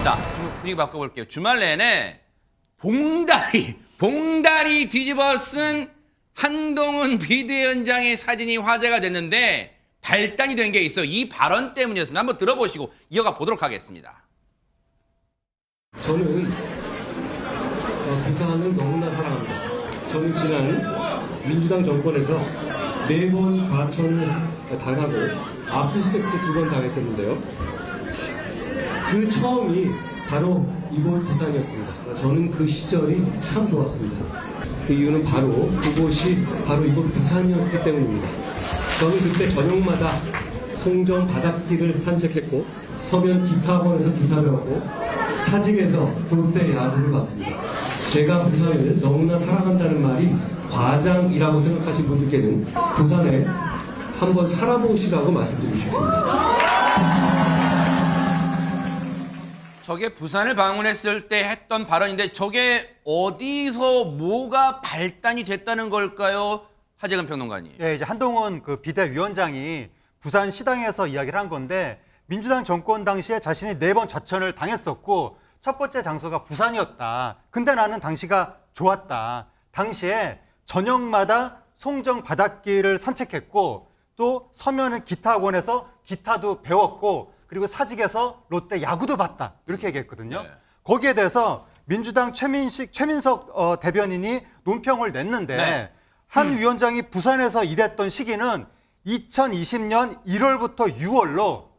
자, 분위기 바꿔볼게요. 주말 내내 봉다리 뒤집어 쓴 한동훈 비대위원장의 사진이 화제가 됐는데 발단이 된 게 있어. 이 발언 때문이었습니다. 한번 들어보시고 이어가 보도록 하겠습니다. 저는 부산을 너무나 사랑합니다. 저는 지난 민주당 정권에서 4번 과천을 당하고 압수수색도 2번 당했었는데요. 그 처음이 바로 이곳 부산이었습니다. 저는 그 시절이 참 좋았습니다. 그 이유는 바로 그곳이 바로 이곳 부산이었기 때문입니다. 저는 그때 저녁마다 송정 바닷길을 산책했고 서면 기타학원에서 기타 배웠고 사직에서 롯데 야구를 봤습니다. 제가 부산을 너무나 사랑한다는 말이 과장이라고 생각하신 분들께는 부산에 한번 살아보시라고 말씀드리고 싶습니다. 저게 부산을 방문했을 때 했던 발언인데 저게 어디서 뭐가 발단이 됐다는 걸까요? 하재근 평론가님. 예, 이제 한동훈 그 비대위원장이 부산 시당에서 이야기를 한 건데 민주당 정권 당시에 자신이 4번 좌천을 당했었고 첫 번째 장소가 부산이었다. 근데 나는 당시가 좋았다. 당시에 저녁마다 송정 바닷길을 산책했고 또 서면은 기타학원에서 기타도 배웠고 그리고 사직에서 롯데 야구도 봤다. 이렇게 얘기했거든요. 네. 거기에 대해서 민주당 최민석 대변인이 논평을 냈는데 네. 한 위원장이 부산에서 일했던 시기는 2020년 1월부터 6월로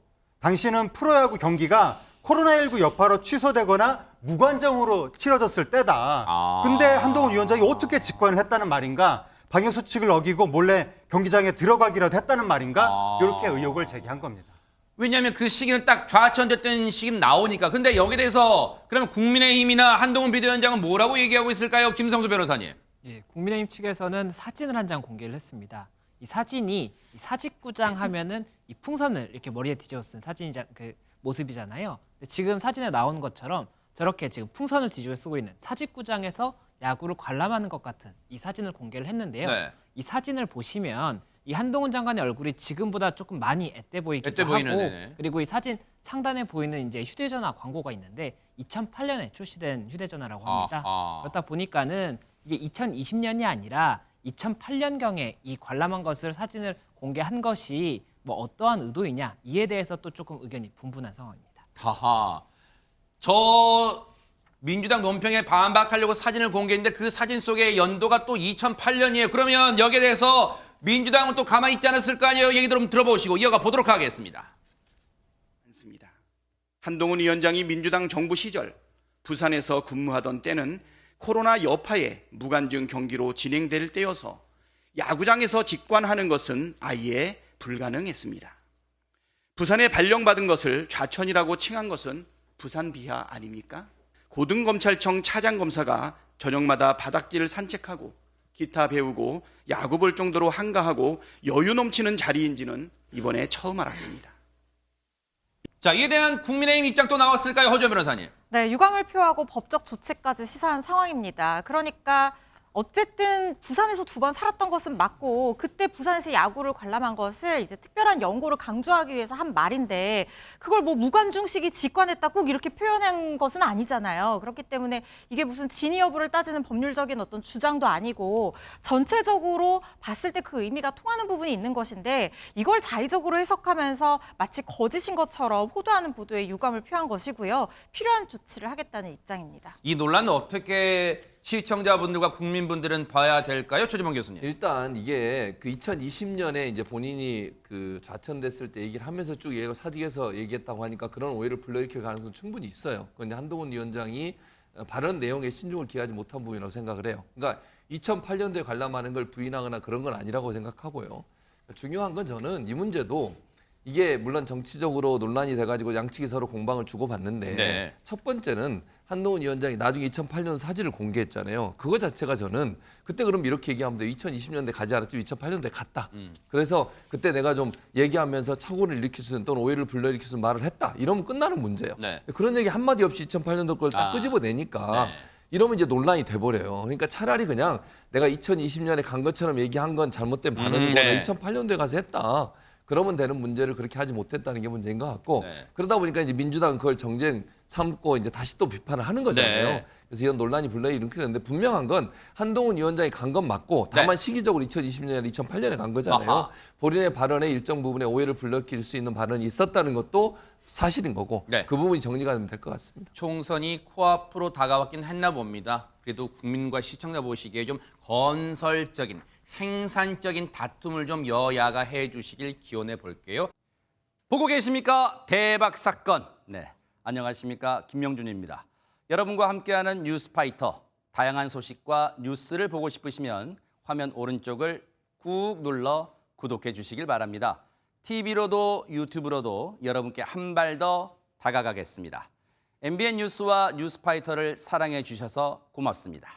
당시는 프로야구 경기가 코로나19 여파로 취소되거나 무관정으로 치러졌을 때다. 근데 한동훈 위원장이 어떻게 직관을 했다는 말인가? 방역수칙을 어기고 몰래 경기장에 들어가기라도 했다는 말인가? 이렇게 의혹을 제기한 겁니다. 왜냐하면 그 시기는 딱 좌천됐던 시기는 나오니까. 근데 여기에 대해서 그러면 국민의힘이나 한동훈 비대위원장은 뭐라고 얘기하고 있을까요? 김성수 변호사님. 예, 국민의힘 측에서는 사진을 한 장 공개를 했습니다. 이 사진이 이 사직구장 하면은 이 풍선을 이렇게 머리에 뒤집어 쓴 사진이자 그 모습이잖아요. 지금 사진에 나온 것처럼 저렇게 지금 풍선을 뒤집어 쓰고 있는 사직구장에서 야구를 관람하는 것 같은 이 사진을 공개를 했는데요. 네. 이 사진을 보시면 이 한동훈 장관의 얼굴이 지금보다 조금 많이 앳돼 보이기도 앳돼 하고 보이는, 네네. 그리고 이 사진 상단에 보이는 이제 휴대전화 광고가 있는데 2008년에 출시된 휴대전화라고 합니다. 아하. 그렇다 보니까는 이게 2020년이 아니라 2008년경에 이 관람한 것을 사진을 공개한 것이 뭐 어떠한 의도이냐 이에 대해서 또 조금 의견이 분분한 상황입니다. 하하. 저 민주당 논평에 반박하려고 사진을 공개했는데 그 사진 속의 연도가 또 2008년이에요. 그러면 여기에 대해서 민주당은 또 가만히 있지 않았을 거 아니에요. 얘기 좀 들어보시고 이어가 보도록 하겠습니다. 한동훈 위원장이 민주당 정부 시절 부산에서 근무하던 때는 코로나 여파에 무관중 경기로 진행될 때여서 야구장에서 직관하는 것은 아예 불가능했습니다. 부산에 발령받은 것을 좌천이라고 칭한 것은 부산 비하 아닙니까? 고등검찰청 차장검사가 저녁마다 바닷길을 산책하고 기타 배우고 야구 볼 정도로 한가하고 여유 넘치는 자리인지는 이번에 처음 알았습니다. 자, 이에 대한 국민의힘 입장 또 나왔을까요? 허주현 변호사님. 네, 유감을 표하고 법적 조치까지 시사한 상황입니다. 그러니까 어쨌든 부산에서 2번 살았던 것은 맞고 그때 부산에서 야구를 관람한 것을 이제 특별한 연고를 강조하기 위해서 한 말인데 그걸 뭐 무관중식이 직관했다 꼭 이렇게 표현한 것은 아니잖아요. 그렇기 때문에 이게 무슨 진위 여부를 따지는 법률적인 어떤 주장도 아니고 전체적으로 봤을 때 그 의미가 통하는 부분이 있는 것인데 이걸 자의적으로 해석하면서 마치 거짓인 것처럼 호도하는 보도에 유감을 표한 것이고요. 필요한 조치를 하겠다는 입장입니다. 이 논란은 어떻게 시청자분들과 국민분들은 봐야 될까요? 최지봉 교수님. 일단 이게 그 2020년에 이제 본인이 그 좌천됐을 때 얘기를 하면서 쭉 얘기하고 사직에서 얘기했다고 하니까 그런 오해를 불러일으킬 가능성은 충분히 있어요. 그런데 한동훈 위원장이 발언 내용에 신중을 기하지 못한 부분이라고 생각을 해요. 그러니까 2008년도에 관람하는 걸 부인하거나 그런 건 아니라고 생각하고요. 중요한 건 저는 이 문제도 이게 물론 정치적으로 논란이 돼가지고 양측이 서로 공방을 주고받는데 네. 첫 번째는 한동훈 위원장이 나중에 2008년 사진을 공개했잖아요. 그거 자체가 저는 그때 그럼 이렇게 얘기하면 돼. 2020년대 가지 않았지만 2008년도에 갔다. 그래서 그때 내가 좀 얘기하면서 착오를 일으킬 수 있는 또는 오해를 불러일으킬 수 있는 말을 했다. 이러면 끝나는 문제예요. 네. 그런 얘기 한마디 없이 2008년도 걸 딱 끄집어내니까 네. 이러면 이제 논란이 돼버려요. 그러니까 차라리 그냥 내가 2020년에 간 것처럼 얘기한 건 잘못된 발언이거나 네. 2008년도에 가서 했다. 그러면 되는 문제를 그렇게 하지 못했다는 게 문제인 것 같고 네. 그러다 보니까 이제 민주당은 그걸 정쟁 삼고 이제 다시 또 비판을 하는 거잖아요. 네. 그래서 이런 논란이 불러일으키는데 분명한 건 한동훈 위원장이 간 건 맞고 다만 시기적으로 2020년에 2008년에 간 거잖아요. 아하. 본인의 발언에 일정 부분의 오해를 불러일으킬 수 있는 발언이 있었다는 것도 사실인 거고 네. 그 부분이 정리가 되면 될 것 같습니다. 총선이 코앞으로 다가왔긴 했나 봅니다. 그래도 국민과 시청자 보시기에 좀 건설적인, 생산적인 다툼을 좀 여야가 해주시길 기원해 볼게요. 보고 계십니까? 대박 사건. 네, 안녕하십니까? 김명준입니다. 여러분과 함께하는 뉴스파이터. 다양한 소식과 뉴스를 보고 싶으시면 화면 오른쪽을 꾹 눌러 구독해 주시길 바랍니다. TV로도 유튜브로도 여러분께 한 발 더 다가가겠습니다. MBN 뉴스와 뉴스파이터를 사랑해 주셔서 고맙습니다.